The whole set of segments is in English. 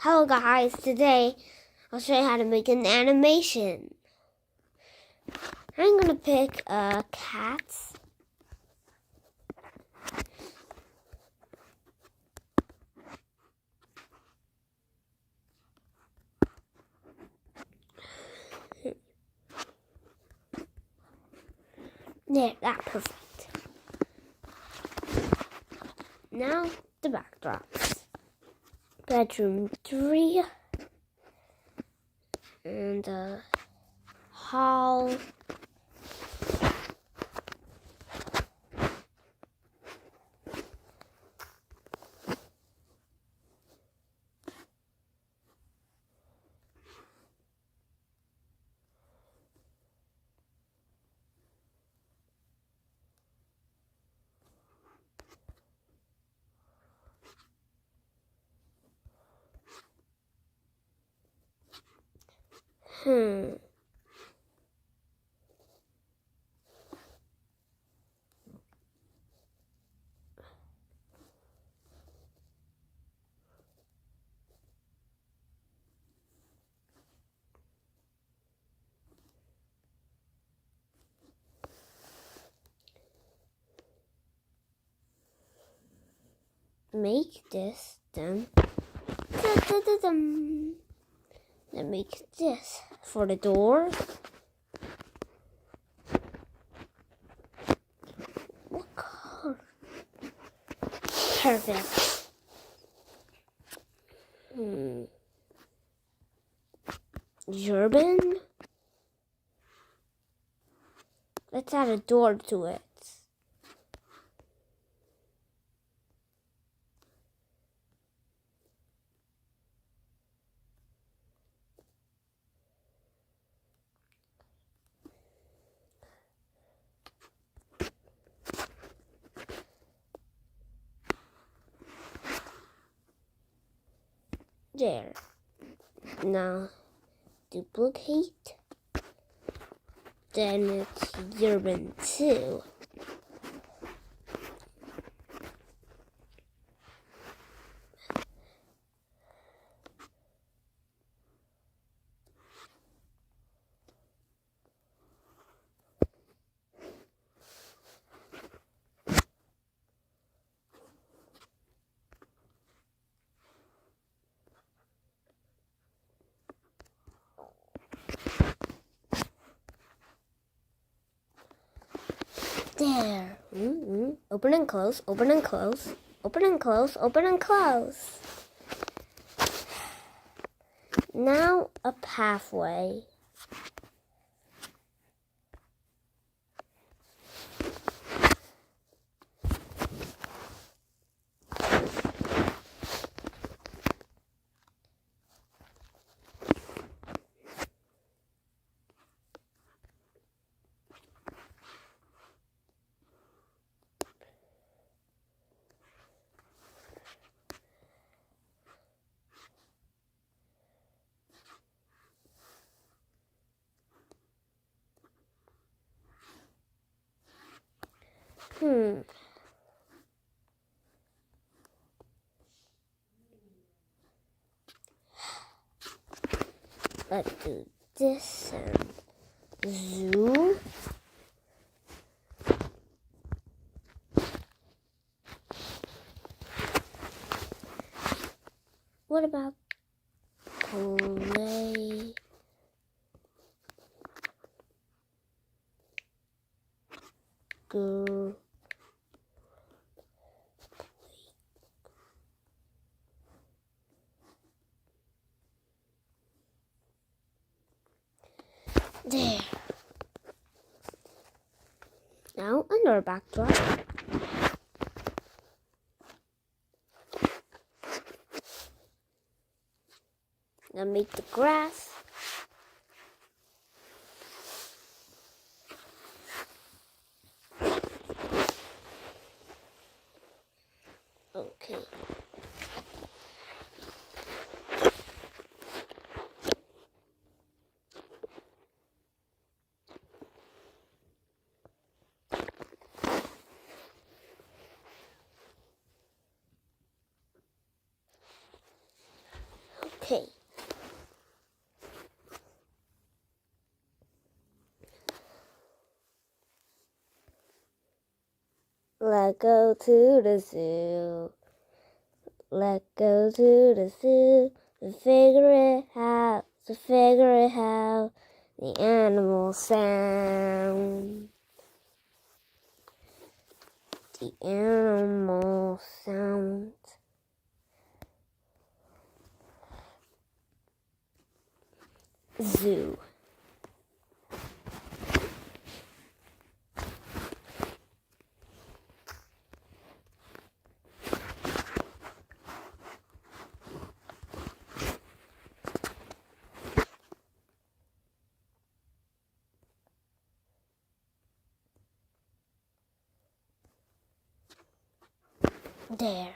Hello guys, today I'll show you how to make an animation. I'm gonna pick a cat. There, that's perfect. Now the backdrops. Bedroom 3 and the hall. Make this, then make this for the door. What color? Perfect. Urban. Let's add a door to it. There. Now duplicate. Then it's urban 2. There. Open and close, open and close, open and close, open and close. Now a pathway. Let's do this and zoom. What about play? Go. There. Now another backdrop. Now make the grass. Okay. Okay. Let's go to the zoo. Let's go to the zoo to figure it out. To figure it out. The animal sound. The animal sound. Zoo. There.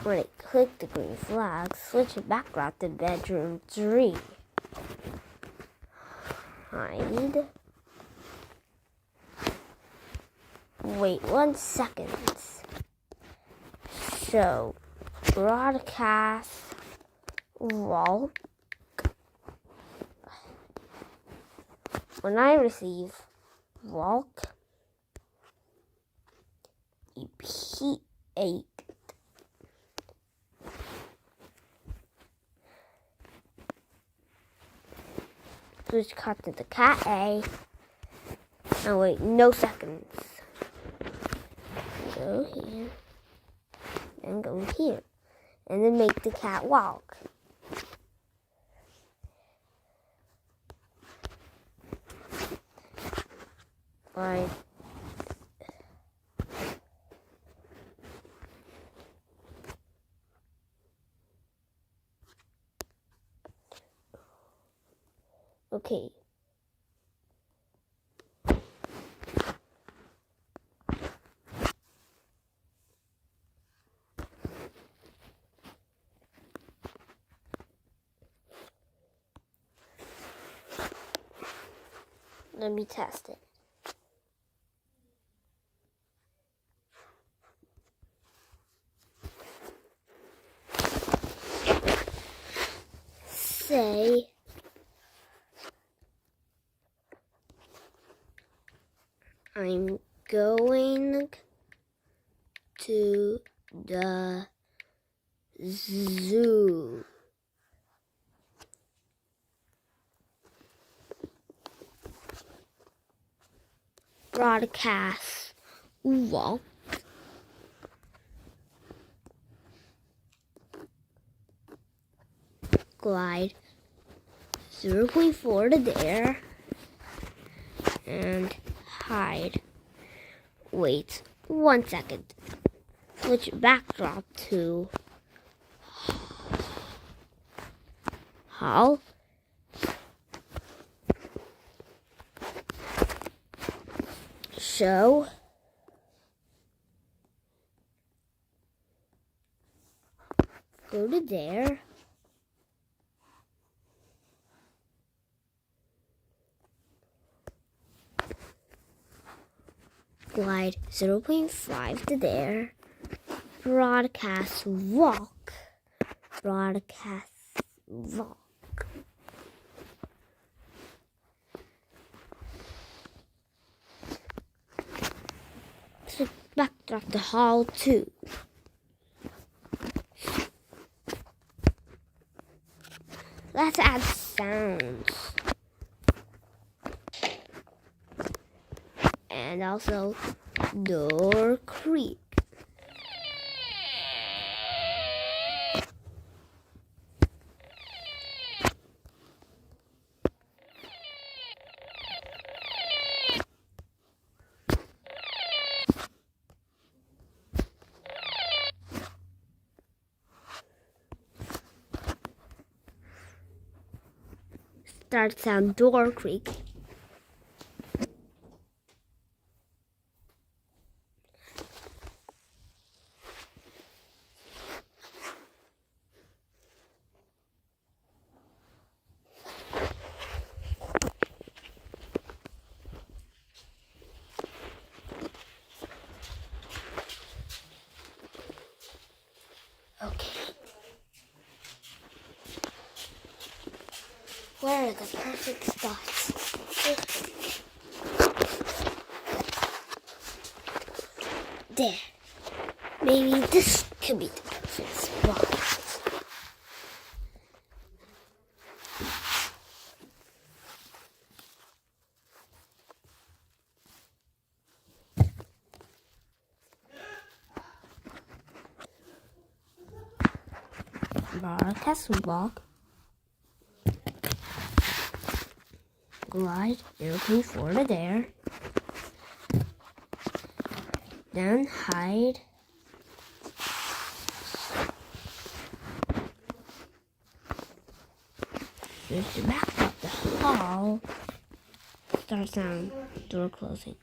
When I click the green flag, switch it background to bedroom 3. Hide. Wait 1 second. Show broadcast walk. When I receive walk, repeat 8. Switch cut to the cat A. And wait no seconds. Go here. And go here. And then make the cat walk. Right. Okay. Let me test it. Say I'm going to the zoo. Broadcast walk. Glide 0.4 to there. And hide. Wait 1 second. Switch backdrop to Hall. Show. Go to there. Glide 0.5 to there. Broadcast walk. Broadcast walk. So backdrop to Hall 2. Let's add sounds. And also door creak. Start sound door creak. Where are the perfect spots? There. Maybe this could be the perfect spot. Castle walk. Glide, airplane forward there. Then hide. There's the back of the hall. Start sound, door closing.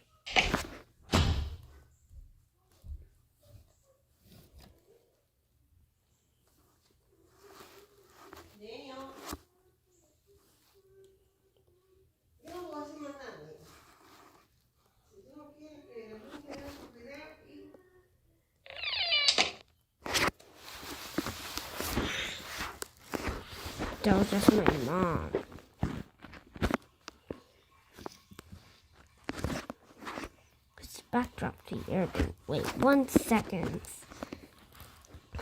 That was just my mom. Let's backdrop to Urban. Wait 1 second.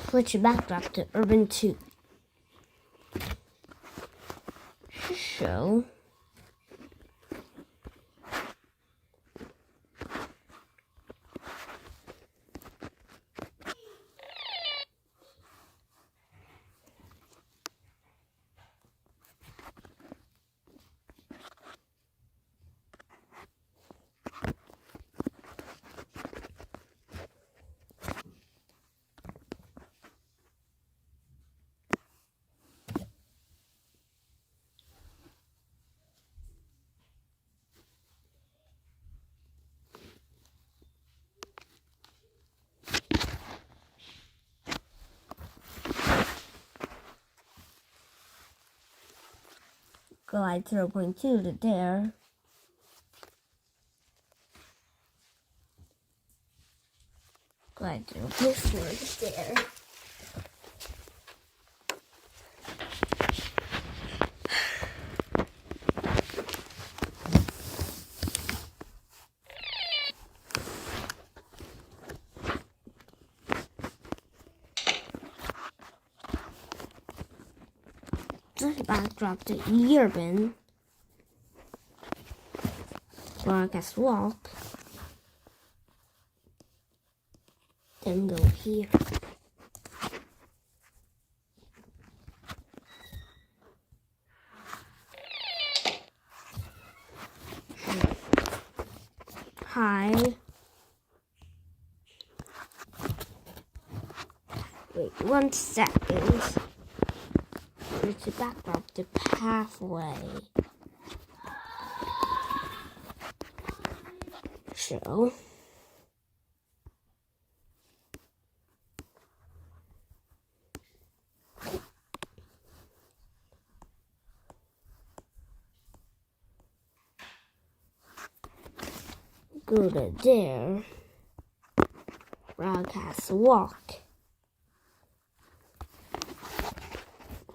Switch your backdrop to Urban 2. Show. Glide 0.2 to there. Glide 0.4 to there. Just backdrop to Urban. Broadcast walk. Then go here. Hide. Wait 1 second. It's a backdrop to pathway. Show. Go to there. Broadcast walk.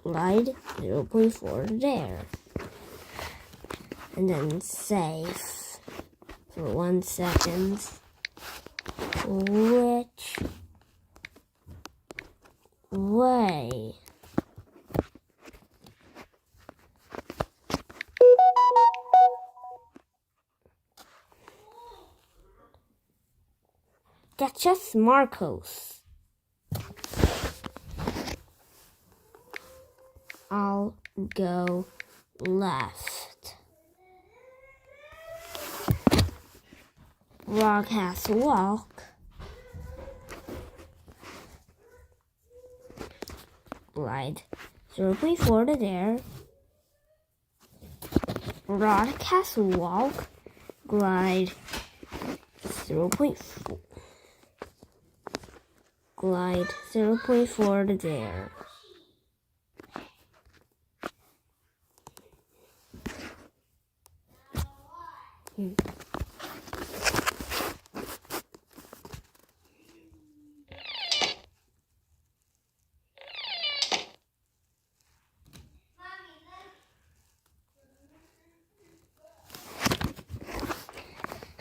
Glide 0.4 to there. And then save for 1 second. Which way? That's just Marcos. I'll go left. Broadcast walk. Glide 0.4 to there. Broadcast walk. Glide 0.4. Glide 0.4 to there.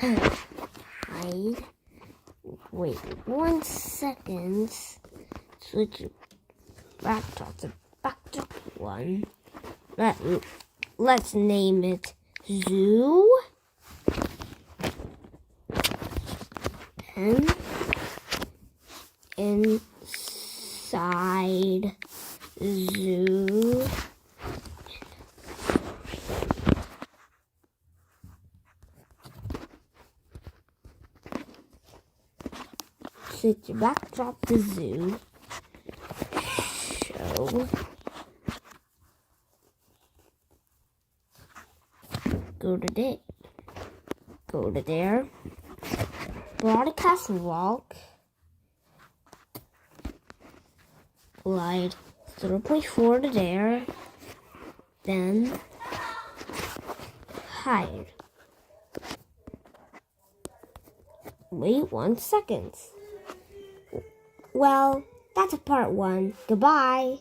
Hide. Wait 1 second. Switch backdrop to backdrop 1. Let's name it Zoo. And inside Zoo. Switch backdrop to Zoo. Show. Go to there. Broadcast walk. Glide 0.4 to there. Then hide. Wait 1 second. Well, that's part 1. Goodbye.